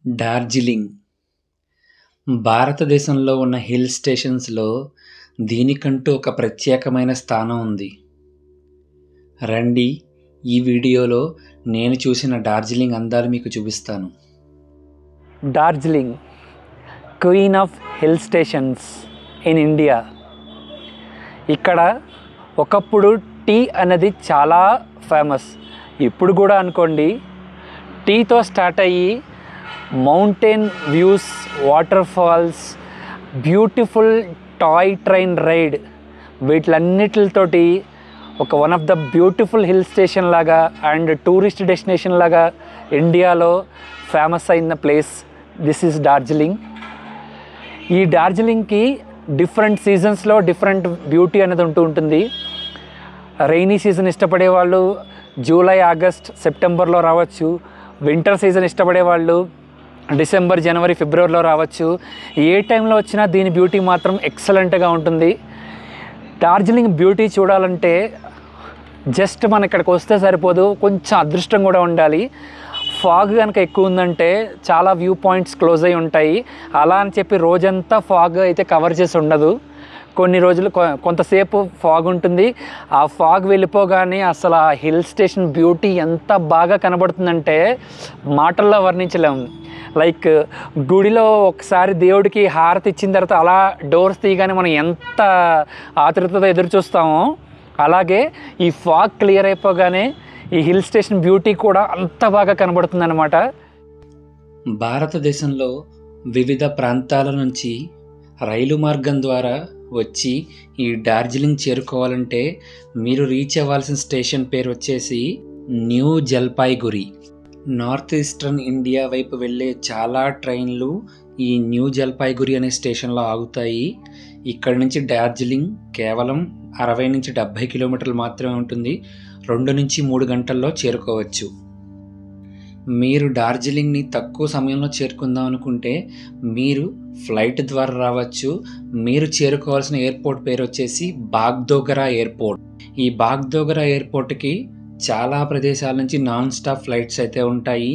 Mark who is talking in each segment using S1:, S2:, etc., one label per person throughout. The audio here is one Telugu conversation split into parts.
S1: డార్జిలింగ్ భారతదేశంలో ఉన్న హిల్ స్టేషన్స్లో దీనికంటూ ఒక ప్రత్యేకమైన స్థానం ఉంది. రండి, ఈ వీడియోలో నేను చూసిన డార్జిలింగ్ అందాలు మీకు చూపిస్తాను.
S2: Darjeeling, queen of hill stations in India. ఇక్కడ ఒకప్పుడు టీ అనేది చాలా ఫేమస్. ఇప్పుడు కూడా అనుకోండి, టీతో స్టార్ట్ అయ్యి mountain views, waterfalls, beautiful toy train ride, వీటిలన్నిటితోటి ఒక one of the beautiful hill station లాగా అండ్ టూరిస్ట్ డెస్టినేషన్ లాగా ఇండియాలో ఫేమస్ అయిన ప్లేస్ దిస్ ఈజ్ డార్జిలింగ్. ఈ డార్జిలింగ్కి డిఫరెంట్ సీజన్స్లో డిఫరెంట్ బ్యూటీ అనేది ఉంటుంది. రైనీ సీజన్ ఇష్టపడే వాళ్ళు జూలై, ఆగస్ట్, సెప్టెంబర్లో రావచ్చు. వింటర్ సీజన్ ఇష్టపడే వాళ్ళు డిసెంబర్, జనవరి, ఫిబ్రవరిలో రావచ్చు. ఏ టైంలో వచ్చినా దీని బ్యూటీ మాత్రం ఎక్సలెంట్గా ఉంటుంది. డార్జిలింగ్ బ్యూటీ చూడాలంటే జస్ట్ మన ఇక్కడికి వస్తే సరిపోదు, కొంచెం అదృష్టం కూడా ఉండాలి. ఫాగ్ కనుక ఎక్కువ ఉందంటే చాలా వ్యూ పాయింట్స్ క్లోజ్ అయి ఉంటాయి. అలా అని చెప్పి రోజంతా ఫాగ్ అయితే కవర్ చేసి ఉండదు. కొన్ని రోజులు కొంతసేపు ఫాగ్ ఉంటుంది. ఆ ఫాగ్ వెళ్ళిపోగానే అసలు ఆ హిల్ స్టేషన్ బ్యూటీ ఎంత బాగా కనబడుతుందంటే మాటల్లో వర్ణించలేము. లైక్ గుడిలో ఒకసారి దేవుడికి హారతి ఇచ్చిన తర్వాత అలా డోర్స్ తీయగానే మనం ఎంత ఆతృతతో ఎదురు చూస్తామో, అలాగే ఈ ఫాగ్ క్లియర్ అయిపోగానే ఈ హిల్ స్టేషన్ బ్యూటీ కూడా అంత బాగా కనబడుతుందన్నమాట.
S1: భారతదేశంలో వివిధ ప్రాంతాల నుంచి రైలు మార్గం ద్వారా వచ్చి ఈ డార్జిలింగ్ చేరుకోవాలంటే మీరు రీచ్ అవ్వాల్సిన స్టేషన్ పేరు వచ్చేసి new Jalpaiguri. North eastern India వైపు వెళ్ళే చాలా ట్రైన్లు ఈ న్యూ జల్పాయ్గురి అనే స్టేషన్లో ఆగుతాయి. ఇక్కడ నుంచి డార్జిలింగ్ కేవలం 60 నుంచి 70 కిలోమీటర్లు మాత్రమే ఉంటుంది. 2 నుంచి 3 గంటల్లో చేరుకోవచ్చు. మీరు డార్జిలింగ్ని తక్కువ సమయంలో చేరుకుందాం అనుకుంటే మీరు ఫ్లైట్ ద్వారా రావచ్చు. మీరు చేరుకోవాల్సిన ఎయిర్పోర్ట్ పేరు వచ్చేసి బాగ్డోగరా ఎయిర్పోర్ట్. ఈ బాగ్డోగరా ఎయిర్పోర్ట్కి చాలా ప్రదేశాల నుంచి నాన్ స్టాప్ ఫ్లైట్స్ అయితే ఉంటాయి.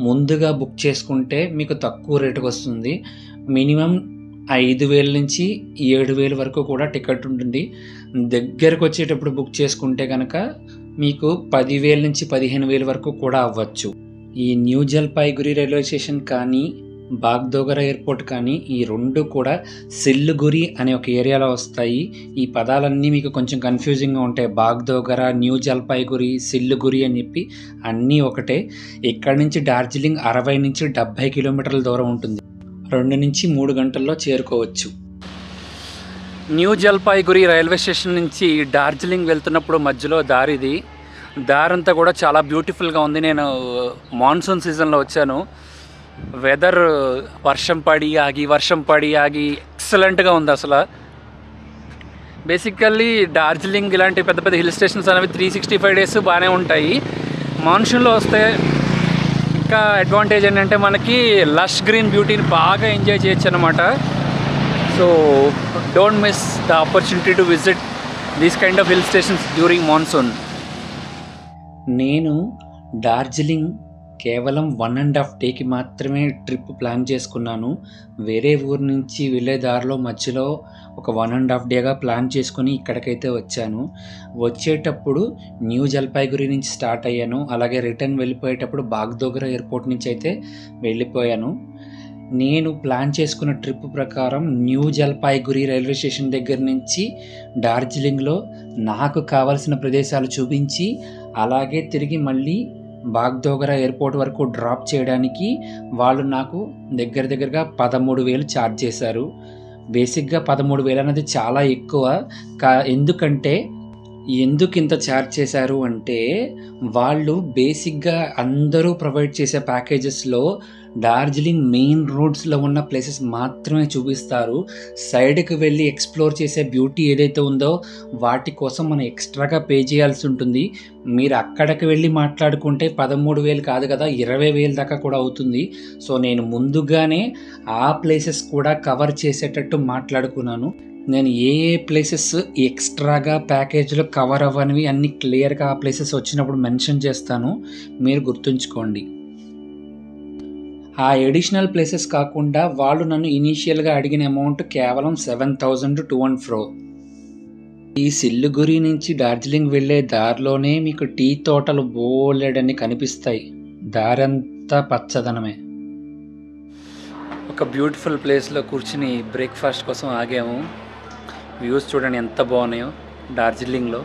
S1: ముందుగా బుక్ చేసుకుంటే మీకు తక్కువ రేటుకు వస్తుంది. మినిమం 5,000 నుంచి 7,000 వరకు కూడా టికెట్ ఉంటుంది. దగ్గరకు వచ్చేటప్పుడు బుక్ చేసుకుంటే కనుక మీకు 10,000 నుంచి 15,000 వరకు కూడా అవ్వచ్చు. ఈ న్యూ జల్పాయ్గురి రైల్వే స్టేషన్ కానీ బాగ్డోగరా ఎయిర్పోర్ట్ కానీ ఈ రెండు కూడా సిల్లిగురి అనే ఒక ఏరియాలో వస్తాయి. ఈ పదాలన్నీ మీకు కొంచెం కన్ఫ్యూజింగ్గా ఉంటాయి. బాగ్డోగరా, న్యూ జల్పాయ్గురి, సిల్లిగురి అని చెప్పి అన్నీ ఒకటే. ఇక్కడ నుంచి డార్జిలింగ్ 60 నుంచి 70 కిలోమీటర్ల దూరం ఉంటుంది. 2 నుంచి 3 గంటల్లో చేరుకోవచ్చు.
S2: న్యూ జల్పాయ్గురి రైల్వే స్టేషన్ నుంచి డార్జిలింగ్ వెళ్తున్నప్పుడు మధ్యలో దారంతా కూడా చాలా బ్యూటిఫుల్గా ఉంది. నేను మాన్సూన్ సీజన్లో వచ్చాను. వెదర్ వర్షం పడి ఆగి ఎక్సలెంట్గా ఉంది. అసలు బేసికల్లీ డార్జిలింగ్ ఇలాంటి పెద్ద పెద్ద హిల్ స్టేషన్స్ అనేవి 365 డేస్ బాగానే ఉంటాయి. మాన్సూన్లో వస్తే ఇంకా అడ్వాంటేజ్ ఏంటంటే మనకి లష్ గ్రీన్ బ్యూటీని బాగా ఎంజాయ్ చేయొచ్చు అన్నమాట. So don't miss the opportunity to visit these kind of hill stations during monsoon.
S1: నేను డార్జిలింగ్ కేవలం 1.5 డేకి మాత్రమే ట్రిప్ ప్లాన్ చేసుకున్నాను. వేరే ఊరు నుంచి వెళ్ళే దారిలో మధ్యలో ఒక 1.5 డేగా ప్లాన్ చేసుకుని ఇక్కడికైతే వచ్చాను. వచ్చేటప్పుడు న్యూ జల్పాయ్గురి నుంచి స్టార్ట్ అయ్యాను. అలాగే రిటర్న్ వెళ్ళిపోయేటప్పుడు బాగ్డోగరా ఎయిర్పోర్ట్ నుంచి అయితే వెళ్ళిపోయాను. నేను ప్లాన్ చేసుకున్న ట్రిప్ ప్రకారం న్యూ జల్పాయ్గురి రైల్వే స్టేషన్ దగ్గర నుంచి డార్జిలింగ్లో నాకు కావాల్సిన ప్రదేశాలు చూపించి అలాగే తిరిగి మళ్ళీ బాగ్డోగరా ఎయిర్పోర్ట్ వరకు డ్రాప్ చేయడానికి వాళ్ళు నాకు దగ్గరగా 13,000 ఛార్జ్ చేశారు. బేసిక్గా 13,000 అనేది చాలా ఎక్కువ. ఎందుకు ఇంత ఛార్జ్ చేశారు అంటే వాళ్ళు బేసిక్గా అందరూ ప్రొవైడ్ చేసే ప్యాకేజెస్లో డార్జిలింగ్ మెయిన్ రోడ్స్లో ఉన్న ప్లేసెస్ మాత్రమే చూపిస్తారు. సైడ్కి వెళ్ళి ఎక్స్ప్లోర్ చేసే బ్యూటీ ఏదైతే ఉందో వాటి కోసం మనం ఎక్స్ట్రాగా పే చేయాల్సి ఉంటుంది. మీరు అక్కడికి వెళ్ళి మాట్లాడుకుంటే 13,000 కాదు కదా, 20,000 దాకా కూడా అవుతుంది. సో నేను ముందుగానే ఆ ప్లేసెస్ కూడా కవర్ చేసేటట్టు మాట్లాడుకున్నాను. నేను ఏ ప్లేసెస్ ఎక్స్ట్రాగా ప్యాకేజ్లో కవర్ అవ్వనివి అన్ని క్లియర్గా ఆ ప్లేసెస్ వచ్చినప్పుడు మెన్షన్ చేస్తాను, మీరు గుర్తుంచుకోండి. ఆ ఎడిషనల్ ప్లేసెస్ కాకుండా వాళ్ళు నన్ను ఇనీషియల్గా అడిగిన అమౌంట్ కేవలం 7,000 టు అండ్ ఫ్రో. ఈ సిల్లిగురి నుంచి డార్జిలింగ్ వెళ్ళే దారిలోనే మీకు టీ తోటలు బోలెడన్ని కనిపిస్తాయి. దారంతా పచ్చదనమే. ఒక బ్యూటిఫుల్ ప్లేస్లో కూర్చుని బ్రేక్ఫాస్ట్ కోసం ఆగాము. వ్యూస్ చూడండి ఎంత బాగున్నాయో డార్జిలింగ్లో.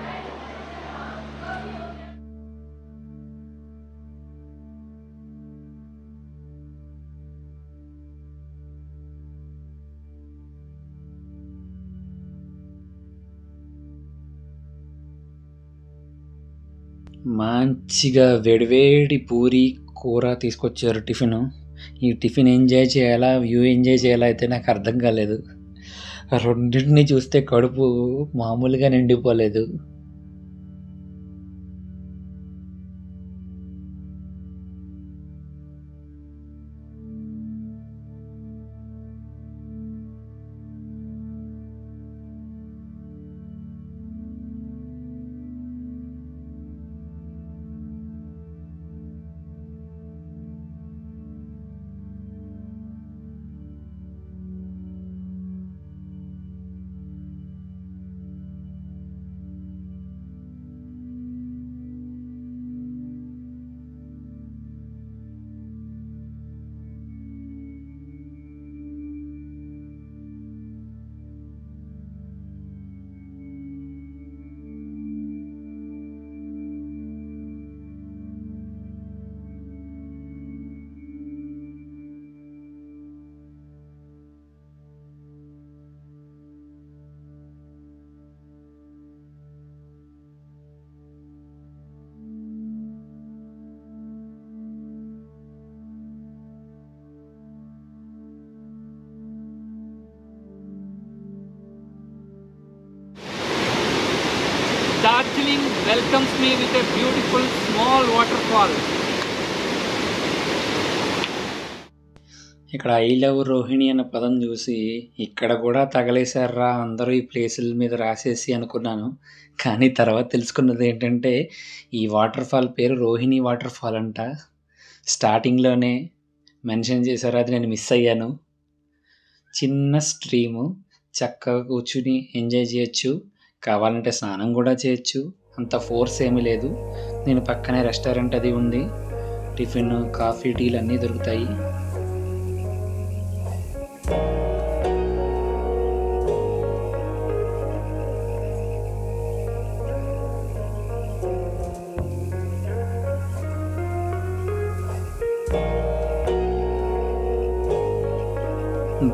S1: మంచిగా వేడివేడి పూరి కూర తీసుకొచ్చారు టిఫిన్. ఈ టిఫిన్ ఎంజాయ్ చేయాలా, వ్యూ ఎంజాయ్ చేయాలా అయితే నాకు అర్థం కాలేదు. రెండింటిని చూస్తే కడుపు మామూలుగా నిండిపోలేదు. Darjeeling welcomes me with a beautiful small waterfall. ఇక్కడ ఐ లవ్ రోహిణి అన్న పదం చూసి ఇక్కడ కూడా తగలేశారా అందరూ ఈ ప్లేసుల మీద రాసేసి అనుకున్నాను. కానీ తర్వాత తెలుసుకున్నది ఏంటంటే ఈ వాటర్ ఫాల్ పేరు రోహిణి వాటర్ ఫాల్ అంట. స్టార్టింగ్లోనే మెన్షన్ చేశారు, అది నేను మిస్ అయ్యాను. చిన్న స్ట్రీము, చక్కగా కూర్చుని ఎంజాయ్ చేయొచ్చు, కావాలంటే స్నానం కూడా చేయొచ్చు, అంత ఫోర్స్ ఏమీ లేదు. నేను పక్కనే రెస్టారెంట్ అది ఉంది, టిఫిన్ కాఫీ టీలు అన్నీ దొరుకుతాయి.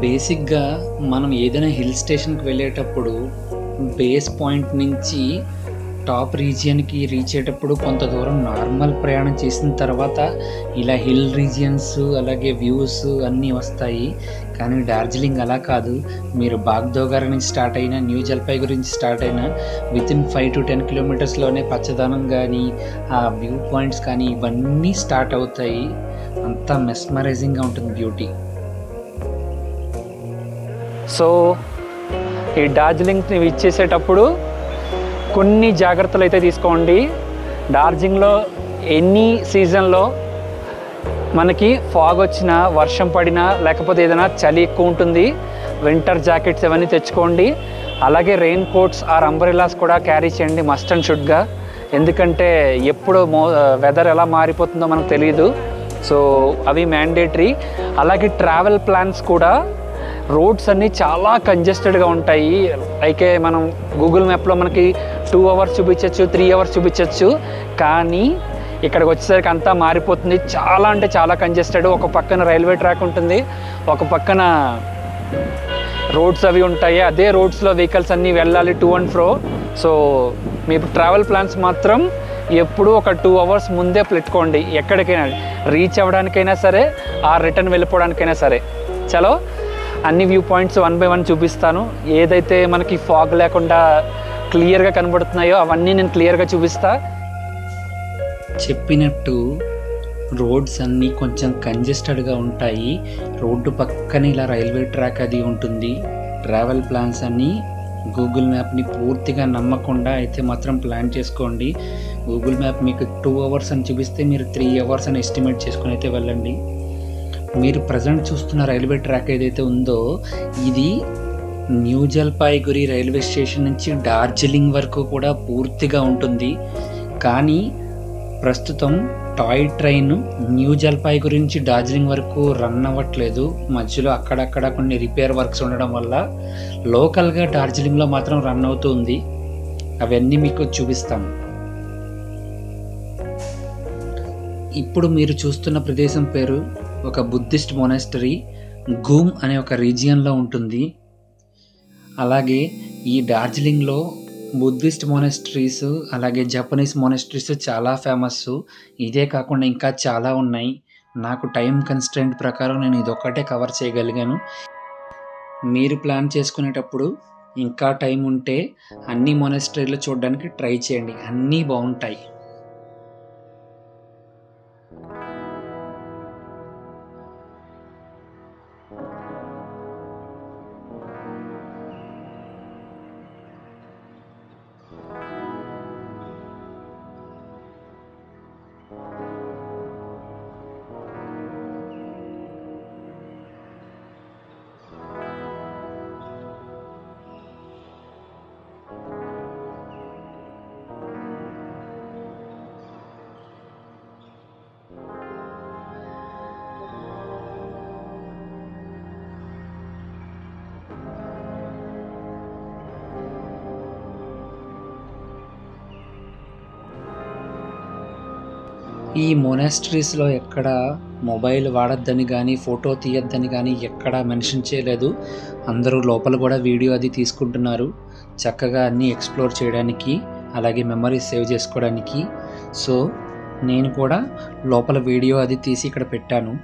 S1: బేసిక్గా మనం ఏదైనా హిల్ స్టేషన్కి వెళ్ళేటప్పుడు బేస్ పాయింట్ నుంచి టాప్ రీజియన్కి రీచ్ అయ్యేటప్పుడు కొంత దూరం నార్మల్ ప్రయాణం చేసిన తర్వాత ఇలా హిల్ రీజియన్స్ అలాగే వ్యూస్ అన్నీ వస్తాయి. కానీ డార్జిలింగ్ అలా కాదు. మీరు బాగ్దోగర్ నుంచి స్టార్ట్ అయినా, న్యూ జల్పైగురి నుంచి స్టార్ట్ అయినా వితిన్ 5 to 10 కిలోమీటర్స్లోనే పచ్చదనం కానీ ఆ వ్యూ పాయింట్స్ కానీ ఇవన్నీ స్టార్ట్ అవుతాయి. అంతా మెస్మరైజింగ్గా ఉంటుంది బ్యూటీ.
S2: సో ఈ డార్జిలింగ్ని ఇచ్చేసేటప్పుడు కొన్ని జాగ్రత్తలు అయితే తీసుకోండి. డార్జిలింగ్లో ఎనీ సీజన్లో మనకి ఫాగ్ వచ్చినా, వర్షం పడినా, లేకపోతే ఏదైనా చలి ఎక్కువ ఉంటుంది, వింటర్ జాకెట్స్ ఇవన్నీ తెచ్చుకోండి. అలాగే రెయిన్ కోట్స్ ఆర్ అంబ్రెలాస్ కూడా క్యారీ చేయండి మస్ట్ అండ్ షుడ్గా. ఎందుకంటే ఎప్పుడు వెదర్ ఎలా మారిపోతుందో మనకు తెలియదు. సో అవి మ్యాండేటరీ. అలాగే ట్రావెల్ ప్లాన్స్ కూడా, రోడ్స్ అన్నీ చాలా కంజెస్టెడ్గా ఉంటాయి. అయితే మనం గూగుల్ మ్యాప్లో మనకి 2 hours చూపించవచ్చు, 3 hours చూపించవచ్చు. కానీ ఇక్కడికి వచ్చేసరికి అంతా మారిపోతుంది. చాలా అంటే చాలా కంజెస్టెడ్. ఒక పక్కన రైల్వే ట్రాక్ ఉంటుంది, ఒక పక్కన రోడ్స్ అవి ఉంటాయి. అదే రోడ్స్లో వెహికల్స్ అన్నీ వెళ్ళాలి to and fro. So me travel plans మాత్రం ఎప్పుడు ఒక 2 hours ముందే పెట్టుకోండి. ఎక్కడికైనా రీచ్ అవ్వడానికైనా సరే, ఆ రిటర్న్ వెళ్ళిపోవడానికైనా సరే. చలో అన్ని వ్యూ పాయింట్స్ 1 by 1 చూపిస్తాను. ఏదైతే మనకి ఫాగ్ లేకుండా క్లియర్గా కనబడుతున్నాయో అవన్నీ నేను క్లియర్గా చూపిస్తా.
S1: చెప్పినట్టు రోడ్స్ అన్నీ కొంచెం కంజెస్టెడ్గా ఉంటాయి. రోడ్డు పక్కన ఇలా రైల్వే ట్రాక్ అది ఉంటుంది. ట్రావెల్ ప్లాన్స్ అన్నీ గూగుల్ మ్యాప్ని పూర్తిగా నమ్మకుండా అయితే మాత్రం ప్లాన్ చేసుకోండి. గూగుల్ మ్యాప్ మీకు 2 hours అని చూపిస్తే మీరు 3 hours అని ఎస్టిమేట్ చేసుకుని అయితే వెళ్ళండి. మీరు ప్రజెంట్ చూస్తున్న రైల్వే ట్రాక్ ఏదైతే ఉందో ఇది న్యూ జల్పాయిగురి రైల్వే స్టేషన్ నుంచి డార్జిలింగ్ వరకు కూడా పూర్తిగా ఉంటుంది. కానీ ప్రస్తుతం టాయ్ ట్రైన్ న్యూ జల్పాయిగురి నుంచి డార్జిలింగ్ వరకు రన్ అవ్వట్లేదు. మధ్యలో అక్కడక్కడ కొన్ని రిపేర్ వర్క్స్ ఉండడం వల్ల లోకల్గా డార్జిలింగ్లో మాత్రం రన్ అవుతుంది. అవన్నీ మీకు చూపిస్తాము. ఇప్పుడు మీరు చూస్తున్న ప్రదేశం పేరు ఒక బుద్ధిస్ట్ మొనాస్టరీ, గూమ్ అనే ఒక రీజియన్లో ఉంటుంది. అలాగే ఈ డార్జిలింగ్లో బుద్ధిస్ట్ మొనాస్టరీస్ అలాగే జపనీస్ మొనాస్టరీస్ చాలా ఫేమస్. ఇదే కాకుండా ఇంకా చాలా ఉన్నాయి. నాకు టైం కన్స్ట్రెంట్ ప్రకారం నేను ఇదొక్కటే కవర్ చేయగలిగాను. మీరు ప్లాన్ చేసుకునేటప్పుడు ఇంకా టైం ఉంటే అన్ని మొనాస్టరీలు చూడడానికి ట్రై చేయండి, అన్నీ బాగుంటాయి. ఈ మొనాస్టరీస్లో ఎక్కడ మొబైల్ వాడొద్దని కానీ ఫోటో తీయొద్దని కానీ ఎక్కడా మెన్షన్ చేయలేదు. అందరూ లోపల కూడా వీడియో అది తీసుకుంటున్నారు చక్కగా అన్నీ ఎక్స్ప్లోర్ చేయడానికి, అలాగే మెమరీస్ సేవ్ చేసుకోవడానికి. సో నేను కూడా లోపల వీడియో అది తీసి ఇక్కడ పెట్టాను.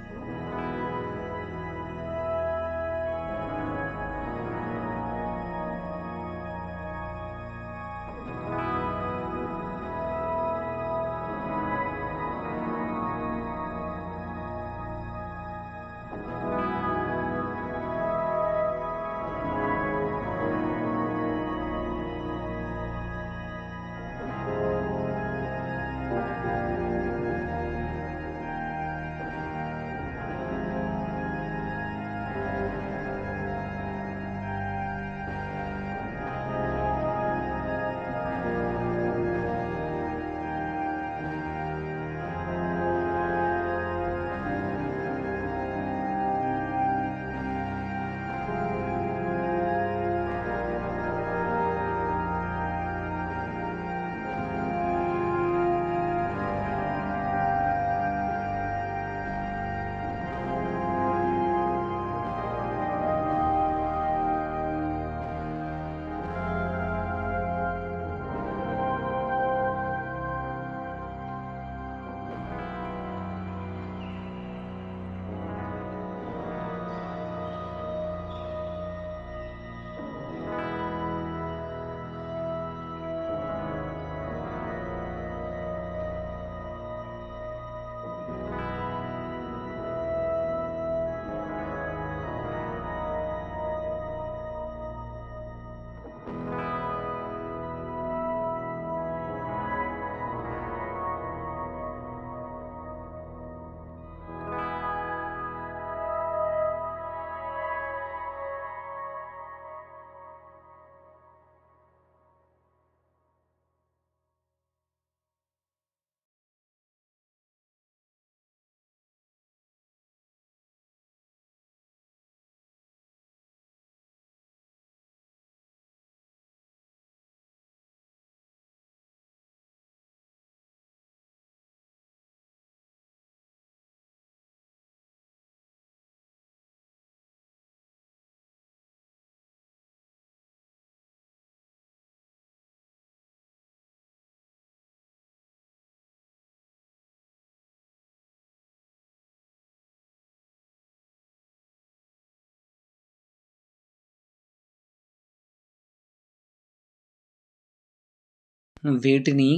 S1: వీటిని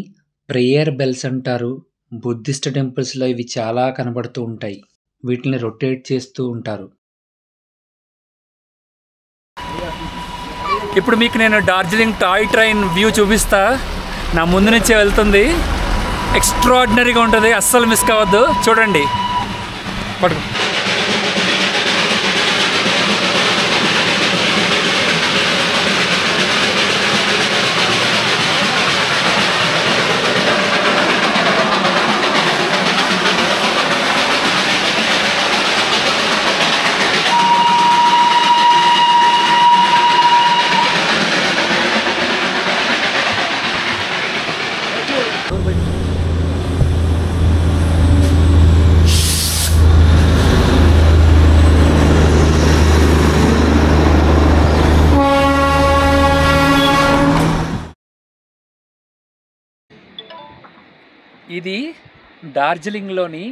S1: ప్రేయర్ బెల్స్ అంటారు. బుద్ధిస్ట్ టెంపుల్స్లో ఇవి చాలా కనబడుతూ ఉంటాయి. వీటిని రొటేట్ చేస్తూ ఉంటారు.
S2: ఇప్పుడు మీకు నేను డార్జిలింగ్ టాయ్ ట్రైన్ వ్యూ చూపిస్తా. నా ముందు నుంచే వెళ్తుంది. ఎక్స్ట్రాడినరీగా ఉంటుంది, అస్సలు మిస్ కావద్దు. చూడండి, పట్టుకో. ఇది డార్జిలింగ్లోని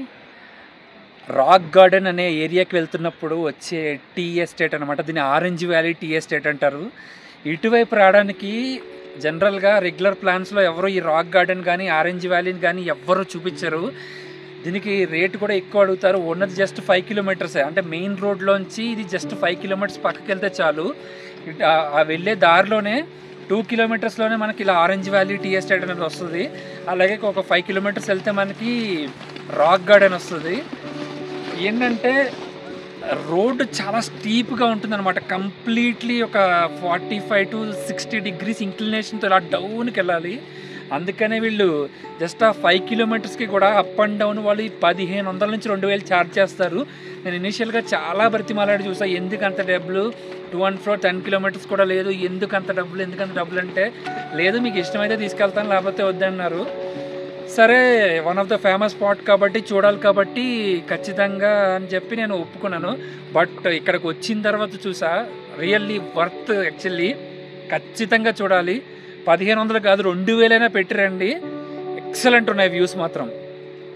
S2: రాక్ గార్డెన్ అనే ఏరియాకి వెళ్తున్నప్పుడు వచ్చే టీ ఎస్టేట్ అనమాట. దీన్ని ఆరెంజ్ వ్యాలీ టీ ఎస్టేట్ అంటారు. ఇటువైపు రావడానికి జనరల్గా రెగ్యులర్ ప్లాన్స్లో ఎవరు ఈ రాక్ గార్డెన్ కానీ ఆరెంజ్ వ్యాలీని కానీ ఎవ్వరూ చూపించరు. దీనికి రేటు కూడా ఎక్కువ అడుగుతారు. ఉన్నది జస్ట్ 5 కిలోమీటర్సే, అంటే మెయిన్ రోడ్లోంచి ఇది జస్ట్ 5 కిలోమీటర్స్ పక్కకి వెళ్తే చాలు. ఆ వెళ్ళే దారిలోనే 2 కిలోమీటర్స్లోనే మనకి ఇలా ఆరెంజ్ వ్యాలీ టీ ఎస్టేట్ అనేది వస్తుంది. అలాగే ఒక 5 కిలోమీటర్స్ వెళ్తే మనకి రాక్ గార్డెన్ వస్తుంది. ఏంటంటే రోడ్డు చాలా స్టీప్గా ఉంటుంది అనమాట. కంప్లీట్లీ ఒక 45 to 60 degrees ఇంక్లినేషన్తో ఇలా డౌన్కి వెళ్ళాలి. అందుకనే వీళ్ళు జస్ట్ ఆ 5 కిలోమీటర్స్కి కూడా అప్ అండ్ డౌన్ వాళ్ళు 1500 నుంచి 2000 ఛార్జ్ చేస్తారు. నేను ఇనీషియల్గా చాలా బ్రతిమాలాడి చూసా, ఎందుకు అంత డబ్బులు, 2 and 4 10 కిలోమీటర్స్ కూడా లేదు, ఎందుకు అంత డబ్బులు అంటే, లేదు మీకు ఇష్టమైతే తీసుకెళ్తాను లేకపోతే వద్దన్నారు. సరే one of the famous spot కాబట్టి చూడాలి కాబట్టి ఖచ్చితంగా అని చెప్పి నేను ఒప్పుకున్నాను. బట్ ఇక్కడికి వచ్చిన తర్వాత చూసా రియల్లీ వర్త్. యాక్చువల్లీ ఖచ్చితంగా చూడాలి. 1500 కాదు 2000 అయినా పెట్టిరండి. ఎక్సలెంట్ ఉన్నాయి వ్యూస్ మాత్రం.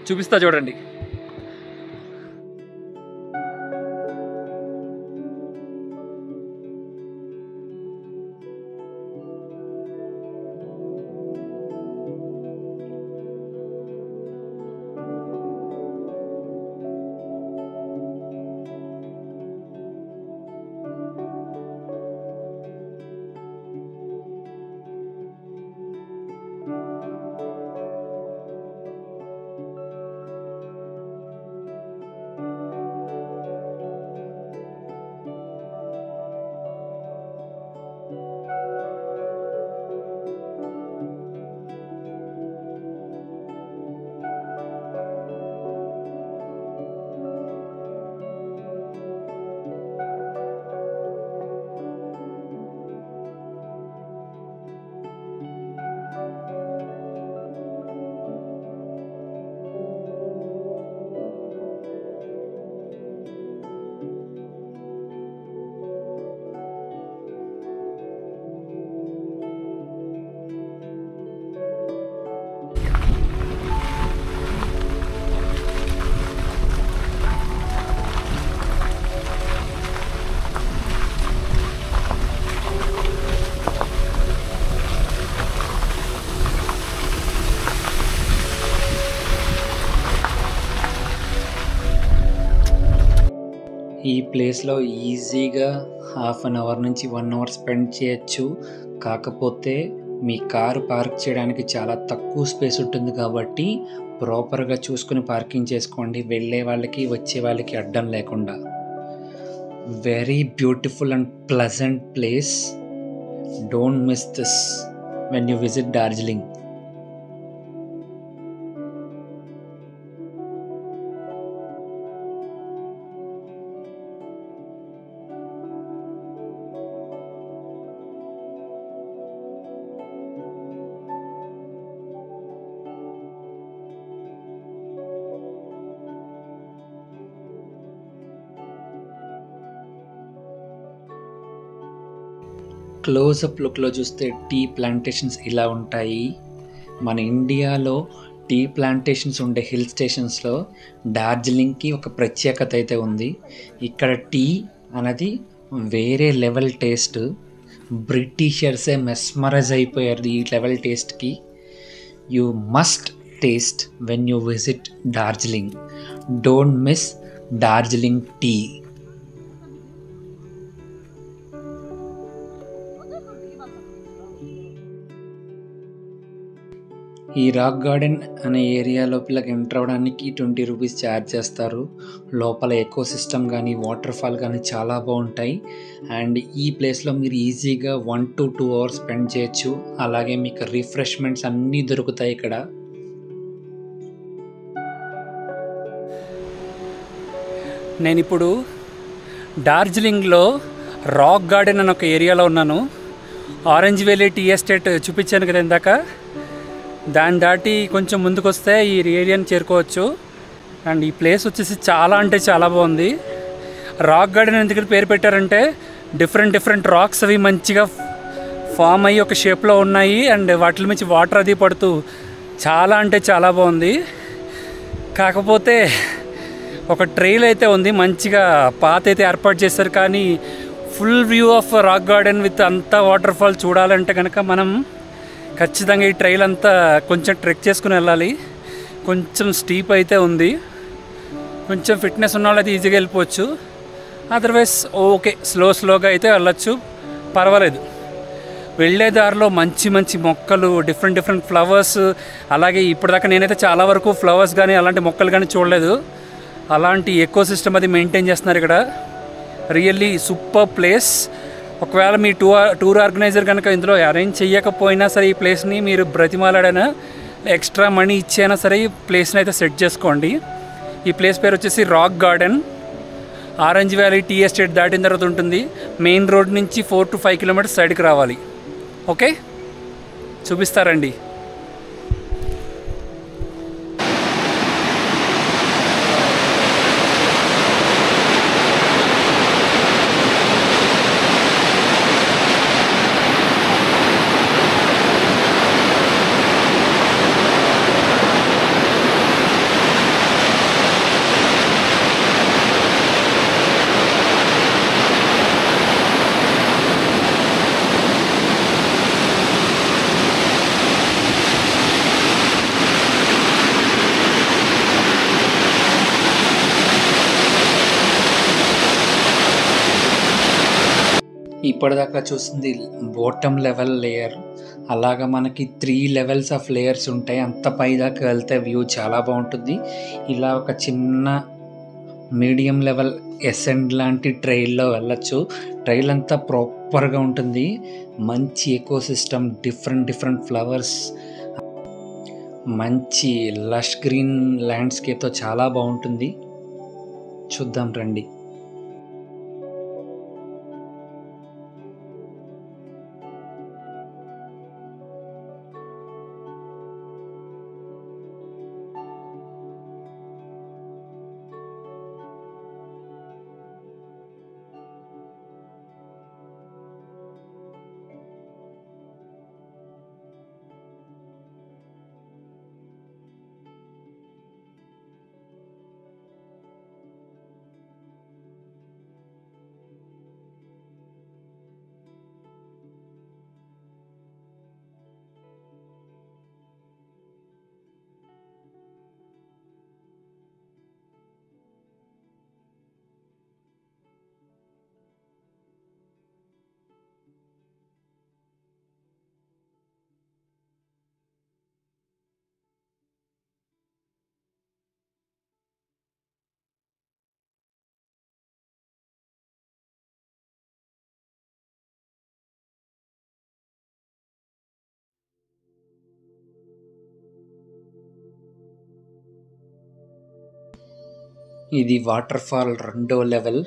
S2: చూపిస్తా చూడండి.
S1: ఈ ప్లేస్లో ఈజీగా 1/2 అవర్ నుంచి 1 అవర్ స్పెండ్ చేయొచ్చు. కాకపోతే మీ కారు పార్క్ చేయడానికి చాలా తక్కువ స్పేస్ ఉంటుంది కాబట్టి ప్రాపర్గా చూసుకుని పార్కింగ్ చేసుకోండి, వెళ్ళే వాళ్ళకి వచ్చే వాళ్ళకి అడ్డం లేకుండా. Very beautiful and pleasant place. Don't miss this when you visit Darjeeling. Closeup లుక్లో చూస్తే టీ ప్లాంటేషన్స్ ఇలా ఉంటాయి. మన ఇండియాలో టీ ప్లాంటేషన్స్ ఉండే హిల్ స్టేషన్స్లో డార్జిలింగ్కి ఒక ప్రత్యేకత అయితే ఉంది. ఇక్కడ టీ అనేది వేరే లెవెల్ టేస్ట్. బ్రిటిషర్సే మెస్మరైజ్ అయిపోయారు ఈ లెవెల్ టేస్ట్కి. You must taste when you visit Darjeeling. Don't miss Darjeeling tea. ఈ రాక్ గార్డెన్ అనే ఏరియా లోపలికి ఎంటర్ అవ్వడానికి 20 రూపీస్ ఛార్జ్ చేస్తారు. లోపల ఎకో సిస్టమ్ కానీ వాటర్ ఫాల్ కానీ చాలా బాగుంటాయి. అండ్ ఈ ప్లేస్లో మీరు ఈజీగా 1 to 2 అవర్స్ స్పెండ్ చేయొచ్చు. అలాగే మీకు రిఫ్రెష్మెంట్స్ అన్నీ దొరుకుతాయి ఇక్కడ.
S2: నేను ఇప్పుడు డార్జిలింగ్లో రాక్ గార్డెన్ అనే ఒక ఏరియాలో ఉన్నాను. ఆరెంజ్ వ్యాలీ టీ ఎస్టేట్ చూపించాను కదా ఇందాక, దాన్ని దాటి కొంచెం ముందుకు వస్తే ఈ ఏరియాని చేరుకోవచ్చు. అండ్ ఈ ప్లేస్ వచ్చేసి చాలా అంటే చాలా బాగుంది. రాక్ గార్డెన్ ఎందుకు పేరు పెట్టారంటే డిఫరెంట్ రాక్స్ అవి మంచిగా ఫామ్ అయ్యి ఒక షేప్లో ఉన్నాయి. అండ్ వాటి నుంచి వాటర్ అది పడుతూ చాలా అంటే చాలా బాగుంది. కాకపోతే ఒక ట్రైల్ అయితే ఉంది, మంచిగా పాత అయితే ఏర్పాటు చేస్తారు. కానీ full view of rock garden with అంతా వాటర్ ఫాల్ చూడాలంటే కనుక మనం ఖచ్చితంగా ఈ ట్రైల్ అంతా కొంచెం ట్రెక్ చేసుకుని వెళ్ళాలి. కొంచెం స్టీప్ అయితే ఉంది. కొంచెం ఫిట్నెస్ ఉన్న వాళ్ళు అయితే ఈజీగా వెళ్ళిపోవచ్చు. అదర్వైజ్ ఓకే, స్లోగా అయితే వెళ్ళచ్చు, పర్వాలేదు. వెళ్ళే దారిలో మంచి మంచి మొక్కలు, డిఫరెంట్ ఫ్లవర్స్, అలాగే ఇప్పటిదాకా నేనైతే చాలా వరకు ఫ్లవర్స్ కానీ అలాంటి మొక్కలు కానీ చూడలేదు. అలాంటి ఎకో సిస్టమ్ అది మెయింటైన్ చేస్తున్నారు ఇక్కడ. Really super place. ఒకవేళ మీ టూర్ ఆర్గనైజర్ కనుక ఇందులో అరేంజ్ చేయకపోయినా సరే, ఈ ప్లేస్ని మీరు బ్రతిమాలాడైనా ఎక్స్ట్రా మనీ ఇచ్చైనా సరే ఈ ప్లేస్ని అయితే సెట్ చేసుకోండి. ఈ ప్లేస్ పేరు వచ్చేసి rock garden. Orange valley tea estate దాటిన తర్వాత ఉంటుంది. మెయిన్ రోడ్ నుంచి 4 to 5 kilometers సైడ్కి రావాలి. ఓకే, చూపిస్తారండి.
S1: ఇప్పటిదాకా చూసింది బాటమ్ లెవెల్ లేయర్. అలాగా మనకి 3 levels ఆఫ్ లేయర్స్ ఉంటాయి. అంత పైదాకా వెళ్తే వ్యూ చాలా బాగుంటుంది. ఇలా ఒక చిన్న మీడియం లెవెల్ ఎసెండ్ లాంటి ట్రైల్లో వెళ్ళచ్చు. ట్రైల్ అంతా ప్రాపర్గా ఉంటుంది. మంచి ఎకో సిస్టమ్, డిఫరెంట్ ఫ్లవర్స్, మంచి లష్ గ్రీన్ ల్యాండ్స్కేప్తో చాలా బాగుంటుంది. చూద్దాం రండి. ఇది వాటర్ ఫాల్ 2వ లెవెల్.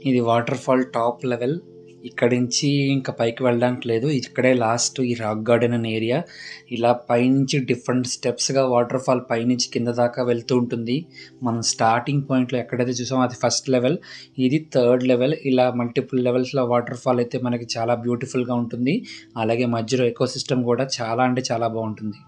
S1: ఇది వాటర్ ఫాల్ టాప్ లెవెల్. ఇక్కడి నుంచి ఇంకా పైకి వెళ్ళడానికి లేదు, ఇక్కడే లాస్ట్ ఈ రాక్ గార్డెన్ అనే ఏరియా. ఇలా పైనుంచి డిఫరెంట్ స్టెప్స్గా వాటర్ ఫాల్ పైనుంచి కింద దాకా వెళ్తూ ఉంటుంది. మనం స్టార్టింగ్ పాయింట్లో ఎక్కడైతే చూసామో అది ఫస్ట్ లెవెల్, ఇది థర్డ్ లెవెల్. ఇలా మల్టిపుల్ లెవెల్స్లో వాటర్ ఫాల్ అయితే మనకి చాలా బ్యూటిఫుల్గా ఉంటుంది. అలాగే మధ్యలో ఎకో సిస్టమ్ కూడా చాలా అంటే చాలా బాగుంటుంది.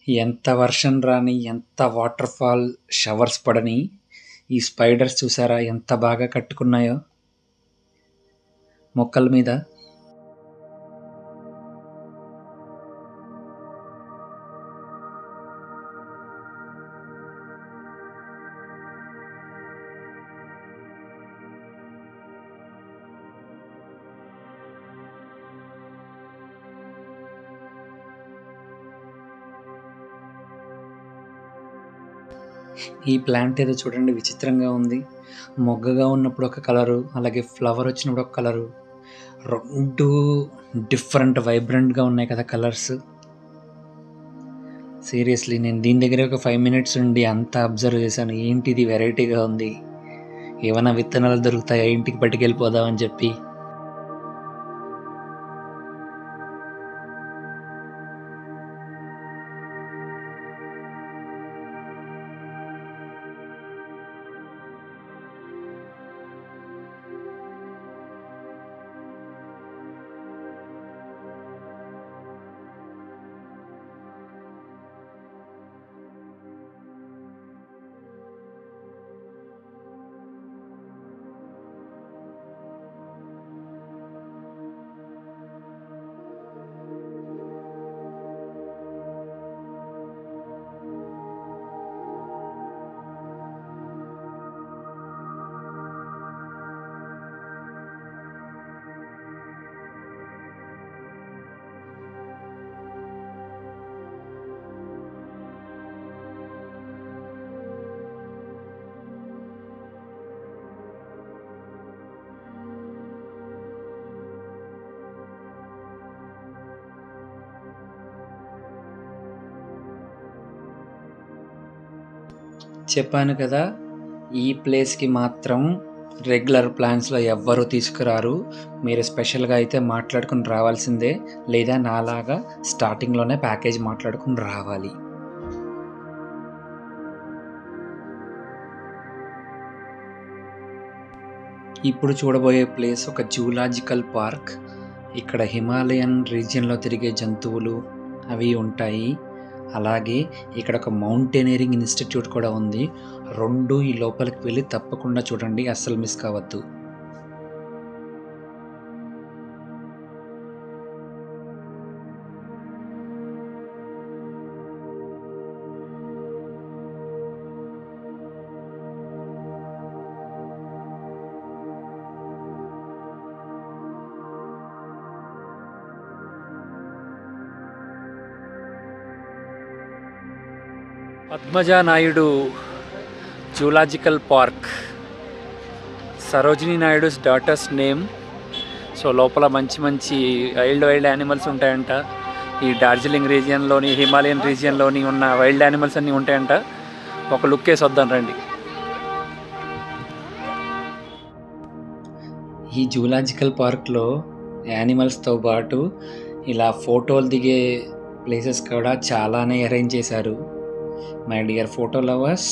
S1: ఎంత వర్షం రాని, ఎంత వాటర్ ఫాల్ షవర్స్ పడని, ఈ స్పైడర్స్ చూసారా ఎంత బాగా కట్టుకున్నాయో మొక్కల మీద. ఈ ప్లాంట్ ఏదో చూడండి విచిత్రంగా ఉంది. మొగ్గగా ఉన్నప్పుడు ఒక కలరు, అలాగే ఫ్లవర్ వచ్చినప్పుడు ఒక కలరు. రెండు డిఫరెంట్ వైబ్రెంట్గా ఉన్నాయి కదా కలర్స్. సీరియస్లీ నేను దీని దగ్గర ఒక 5 minutes ఉండి అంతా అబ్జర్వ్ చేశాను. ఏంటిది వెరైటీగా ఉంది, ఏమైనా విత్తనాలు దొరుకుతాయా ఇంటికి పట్టుకెళ్ళిపోదామని చెప్పి. చెప్పాను కదా, ఈ ప్లేస్కి మాత్రం రెగ్యులర్ ప్లాన్స్లో ఎవ్వరూ తీసుకురారు. మీరు స్పెషల్గా అయితే మాట్లాడుకుని రావాల్సిందే, లేదా నాలాగా స్టార్టింగ్లోనే ప్యాకేజ్ మాట్లాడుకుని రావాలి. ఇప్పుడు చూడబోయే ప్లేస్ ఒక జూలాజికల్ పార్క్. ఇక్కడ హిమాలయన్ రీజియన్లో తిరిగే జంతువులు అవి ఉంటాయి. అలాగే ఇక్కడ ఒక మౌంటైనరింగ్ ఇన్స్టిట్యూట్ కూడా ఉంది. రెండు ఈ లోపలికి వెళ్ళి తప్పకుండా చూడండి, అస్సలు మిస్ కావద్దు.
S2: Padmaja Naidu zoological park, Sarojini Naidu's daughters name. So లోపల మంచి మంచి వైల్డ్ యానిమల్స్ ఉంటాయంట. ఈ డార్జిలింగ్ రీజియన్లోని, హిమాలయన్ రీజియన్లోని ఉన్న వైల్డ్ యానిమల్స్ అన్నీ ఉంటాయంట. ఒక లుక్ వేసి వద్దాం రండి.
S1: ఈ జూలాజికల్ పార్క్లో యానిమల్స్తో పాటు ఇలా ఫోటోలు దిగే ప్లేసెస్ కూడా చాలానే అరేంజ్ చేశారు. My dear photo lovers,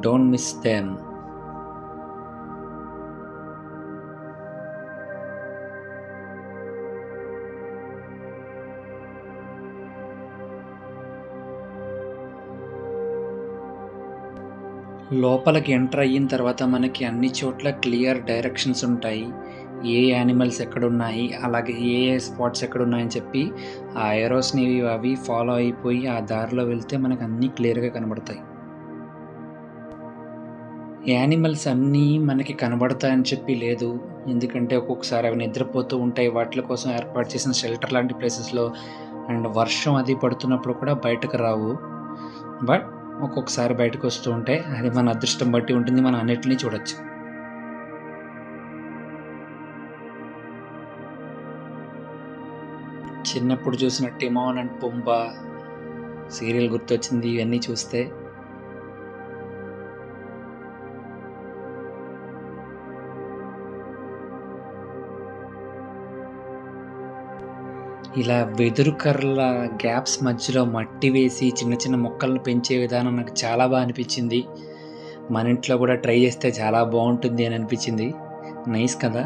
S1: don't miss them. లోపలికి ఎంటర్ అయిన తర్వాత మనకి అన్ని చోట్ల క్లియర్ డైరెక్షన్స్ ఉంటాయి. ఏ యానిమల్స్ ఎక్కడున్నాయి, అలాగే ఏ స్పాట్స్ ఎక్కడున్నాయని చెప్పి ఆ ఏరోస్ని అవి ఫాలో అయిపోయి ఆ దారిలో వెళ్తే మనకు అన్నీ క్లియర్గా కనబడతాయి. యానిమల్స్ అన్నీ మనకి కనబడతాయని చెప్పి లేదు, ఎందుకంటే ఒక్కొక్కసారి అవి నిద్రపోతూ ఉంటాయి. వాటి కోసం ఏర్పాటు చేసిన షెల్టర్ లాంటి ప్లేసెస్లో అండ్ వర్షం అది పడుతున్నప్పుడు కూడా బయటకు రావు. బట్ ఒక్కొక్కసారి బయటకు వస్తూ ఉంటాయి. అది మన అదృష్టం బట్టి ఉంటుంది, మనం అన్నిటినీ చూడొచ్చు. చిన్నప్పుడు చూసిన టిమోన్ అండ్ పుంబా సీరియల్ గుర్తొచ్చింది ఇవన్నీ చూస్తే. ఇలా వెదురు కర్రల గ్యాప్స్ మధ్యలో మట్టి వేసి చిన్న చిన్న మొక్కలను పెంచే విధానం నాకు చాలా బాగా అనిపించింది. మన ఇంట్లో కూడా ట్రై చేస్తే చాలా బాగుంటుంది అని అనిపించింది. నైస్ కదా.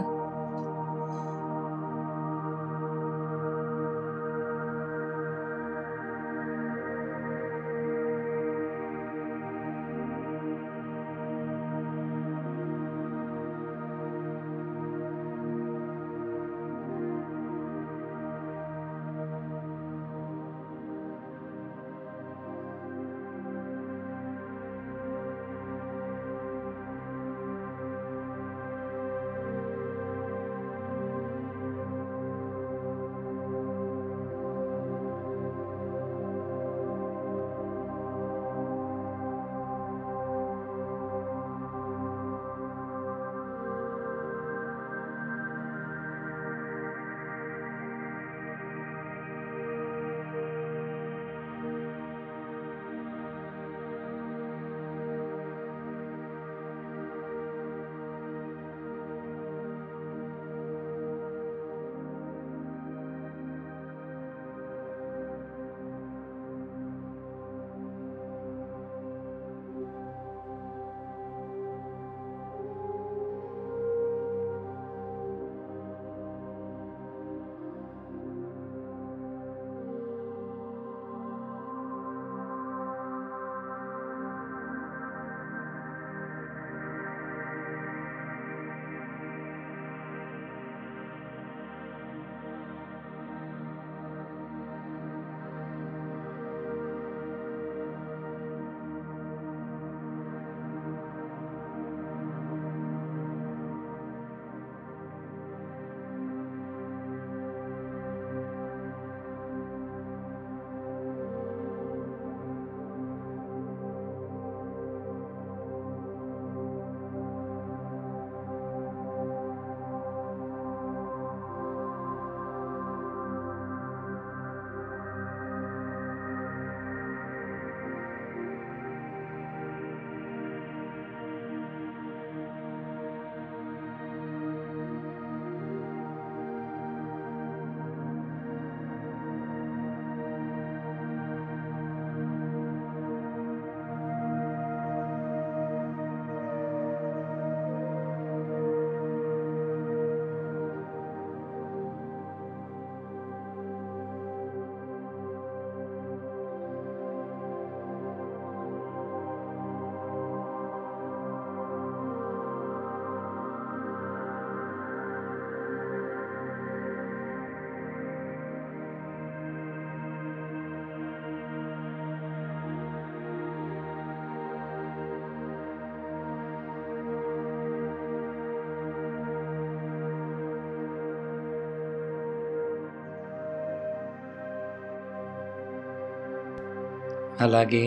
S1: అలాగే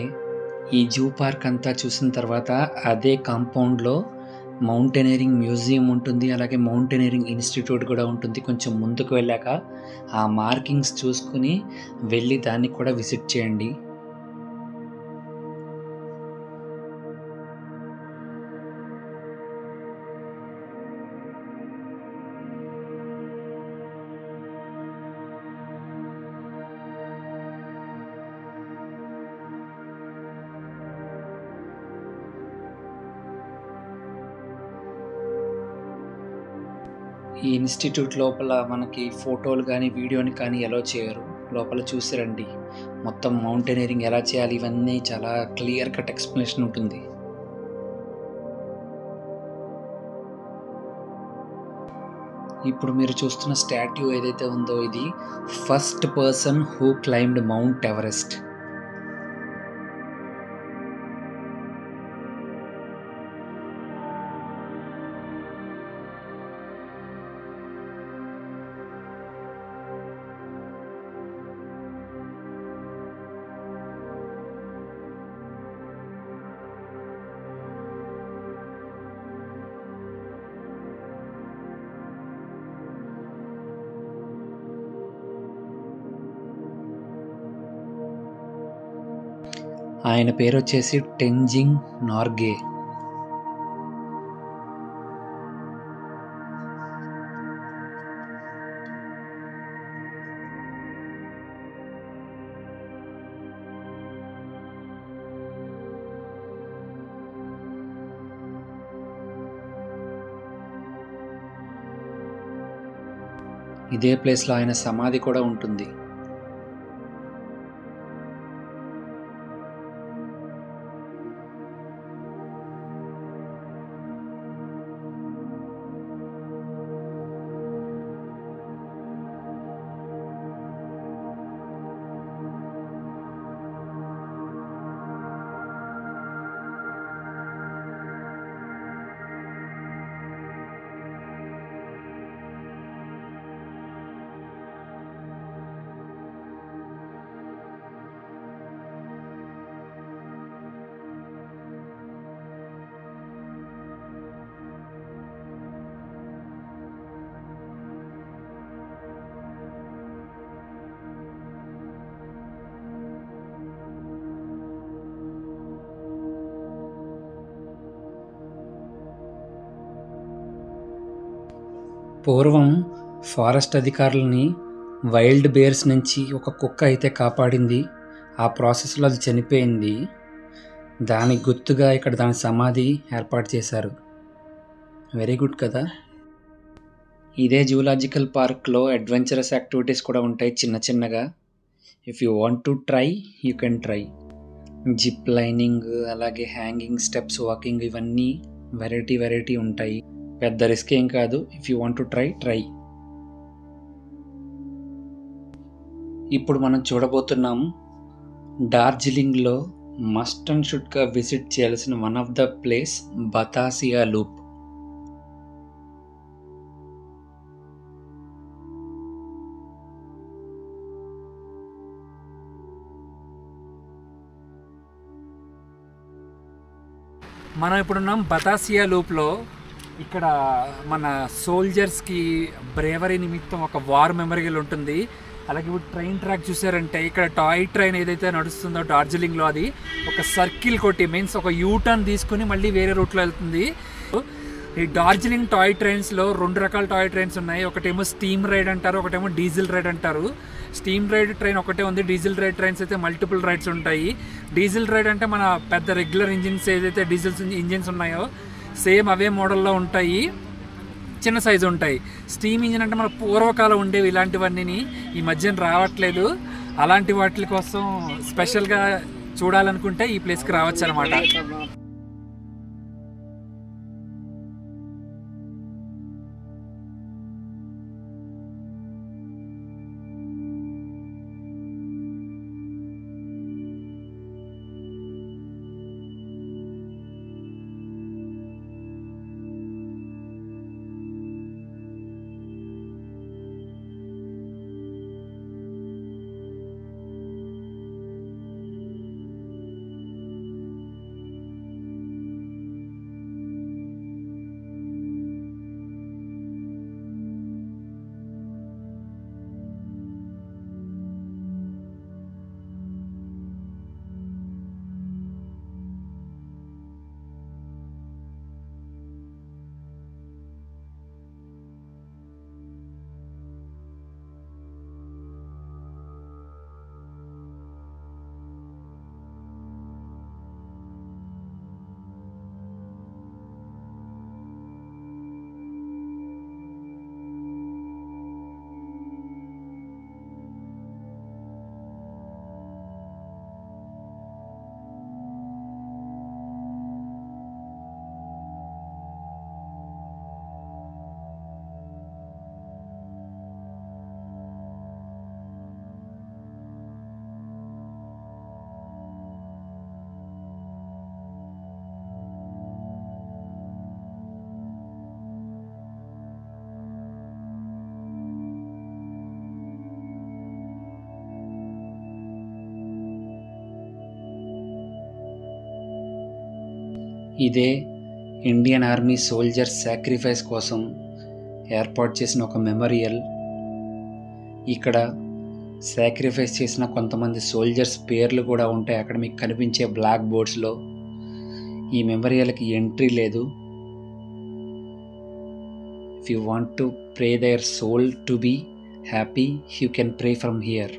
S1: ఈ జూ పార్క్ అంతా చూసిన తర్వాత అదే కాంపౌండ్లో మౌంటైనరింగ్ మ్యూజియం ఉంటుంది, అలాగే మౌంటైనరింగ్ ఇన్స్టిట్యూట్ కూడా ఉంటుంది. కొంచెం ముందుకు వెళ్ళాక ఆ మార్కింగ్స్ చూసుకుని వెళ్ళి దాన్ని కూడా విజిట్ చేయండి. ఈ ఇన్స్టిట్యూట్ లోపల మనకి ఫోటోలు కానీ వీడియోని కానీ అలో చేయరు. లోపల చూసి రండి. మొత్తం మౌంటైనరింగ్ ఎలా చేయాలి ఇవన్నీ చాలా క్లియర్ కట్ ఎక్స్ప్లెనేషన్ ఉంటుంది. ఇప్పుడు మీరు చూస్తున్న స్టాట్యూ ఏదైతే ఉందో ఇది first person who climbed mount Everest. ఆయన పేరు వచ్చేసి టెంజింగ్ నార్గే. ఇదే ప్లేస్లో ఆయన సమాధి కూడా ఉంటుంది. పూర్వం ఫారెస్ట్ అధికారులని వైల్డ్ బేర్స్ నుంచి ఒక కుక్క అయితే కాపాడింది. ఆ ప్రాసెస్లో అది చనిపోయింది. దానికి గుర్తుగా ఇక్కడ దాని సమాధి ఏర్పాటు చేశారు. వెరీ గుడ్ కదా. ఇదే జూలాజికల్ పార్క్లో అడ్వెంచరస్ యాక్టివిటీస్ కూడా ఉంటాయి చిన్న చిన్నగా. If you want to try you can try. Zip lining, అలాగే హ్యాంగింగ్ స్టెప్స్, వాకింగ్, ఇవన్నీ వెరైటీ ఉంటాయి. పెద్ద రిస్క్ ఏం కాదు. If you want to try. ఇప్పుడు మనం చూడబోతున్నాం డార్జిలింగ్లో మస్ట్ అండ్ షుడ్గా విజిట్ చేయాల్సిన one of the place Batasia loop.
S2: మనం ఇప్పుడున్నాం బతాసియా లూప్లో. ఇక్కడ మన సోల్జర్స్కి బ్రేవరీ నిమిత్తం ఒక వార్ మెమోరియల్ ఉంటుంది. అలాగే ఇప్పుడు ట్రైన్ ట్రాక్ చూసారంటే ఇక్కడ టాయ్ ట్రైన్ ఏదైతే నడుస్తుందో డార్జిలింగ్లో అది ఒక సర్కిల్ కొట్టి మీన్స్ ఒక యూటర్న్ తీసుకుని మళ్ళీ వేరే రూట్లో వెళ్తుంది. ఈ డార్జిలింగ్ టాయ్ ట్రైన్స్లో 2 రకాల టాయ్ ట్రైన్స్ ఉన్నాయి. ఒకటేమో స్టీమ్ రైడ్ అంటారు, ఒకటేమో డీజిల్ రైడ్ అంటారు. స్టీమ్ రైడ్ ట్రైన్ ఒకటే ఉంది. డీజిల్ రైడ్ ట్రైన్స్ అయితే మల్టిపుల్ రైడ్స్ ఉంటాయి. డీజిల్ రైడ్ అంటే మన పెద్ద రెగ్యులర్ ఇంజిన్స్ ఏదైతే డీజిల్స్ ఇంజిన్స్ ఉన్నాయో సేమ్ అవే మోడల్లో ఉంటాయి, చిన్న సైజు ఉంటాయి. స్టీమ్ ఇంజిన్ అంటే మన పూర్వకాలం ఉండేవి. ఇలాంటివన్నీ ఈ మధ్యన రావట్లేదు. అలాంటి వాటి కోసం స్పెషల్గా చూడాలనుకుంటే ఈ ప్లేస్కి రావచ్చు అనమాట.
S1: ఇదే ఇండియన్ ఆర్మీ సోల్జర్స్ సాక్రిఫైస్ కోసం ఏర్పాటు చేసిన ఒక మెమోరియల్. ఇక్కడ సాక్రిఫైస్ చేసిన కొంతమంది సోల్జర్స్ పేర్లు కూడా ఉంటాయి అక్కడ మీకు కనిపించే బ్లాక్ బోర్డ్స్లో. ఈ మెమోరియల్కి ఎంట్రీ లేదు. If you want to pray their soul to be happy, you can pray from here.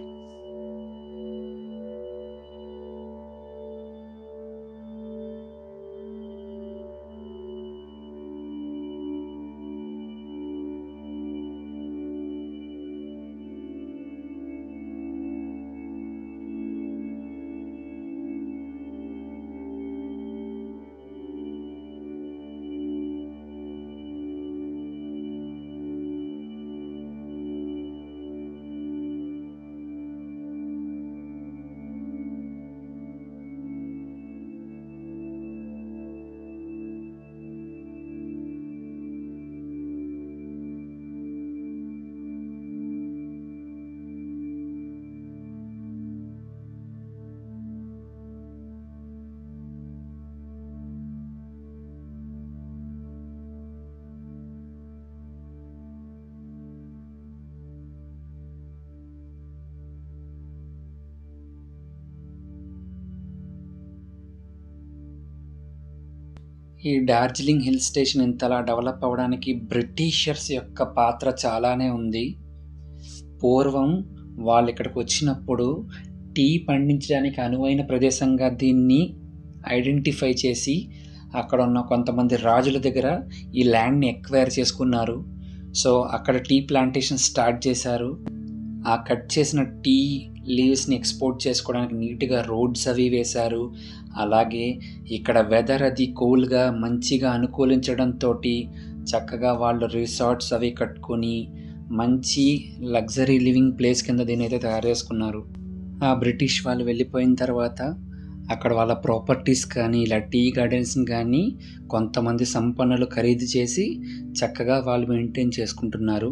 S1: ఈ డార్జిలింగ్ హిల్ స్టేషన్ ఇంతలా డెవలప్ అవ్వడానికి బ్రిటిషర్స్ యొక్క పాత్ర చాలానే ఉంది. పూర్వం వాళ్ళు ఇక్కడికి వచ్చినప్పుడు టీ పండించడానికి అనువైన ప్రదేశంగా దీన్ని ఐడెంటిఫై చేసి అక్కడ ఉన్న కొంతమంది రాజుల దగ్గర ఈ ల్యాండ్ని ఎక్వైర్ చేసుకున్నారు. సో అక్కడ టీ ప్లాంటేషన్ స్టార్ట్ చేశారు. ఆ కట్ చేసిన టీ లీవ్స్ని ఎక్స్పోర్ట్ చేసుకోవడానికి నీట్గా రోడ్స్ అవి వేశారు. అలాగే ఇక్కడ వెదర్ అది కూల్గా మంచిగా అనుకూలించడంతో చక్కగా వాళ్ళు రిసార్ట్స్ అవి కట్టుకొని మంచి లగ్జరీ లివింగ్ ప్లేస్ కింద దీని అయితే తయారు చేసుకున్నారు. ఆ బ్రిటిష్ వాళ్ళు వెళ్ళిపోయిన తర్వాత అక్కడ వాళ్ళ ప్రాపర్టీస్ కానీ ఇలా టీ గార్డెన్స్ని కానీ కొంతమంది సంపన్నులు ఖరీదు చేసి చక్కగా వాళ్ళు మెయింటైన్ చేసుకుంటున్నారు.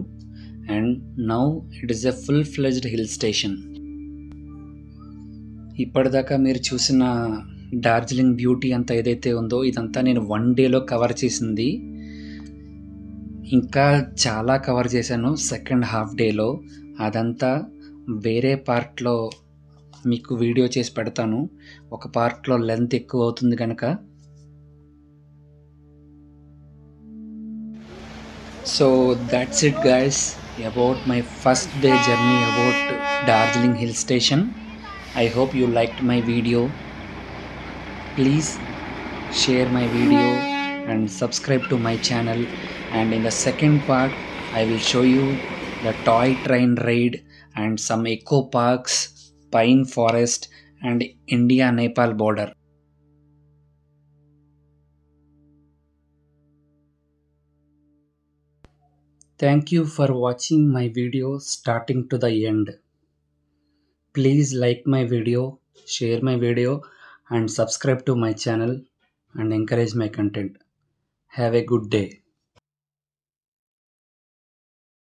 S1: And now it is a full fledged hill station. ఇప్పటిదాకా మీరు చూసిన డార్జిలింగ్ బ్యూటీ అంతా ఏదైతే ఉందో ఇదంతా నేను 1 డేలో కవర్ చేసింది. ఇంకా చాలా కవర్ చేశాను సెకండ్ హాఫ్ డేలో. అదంతా వేరే పార్ట్లో మీకు వీడియో చేసి పెడతాను. ఒక పార్ట్లో లెంత్ ఎక్కువ అవుతుంది కనుక. So that's it guys about my first day journey about Darjeeling Hill Station. I hope you liked my video. Please share my video and subscribe to my channel. And in the second part I will show you the toy train ride and some eco parks, pine forest and India-Nepal border. Thank you for watching my video starting to the end. Please like my video, share my video and subscribe to my channel and encourage my content. Have a good day.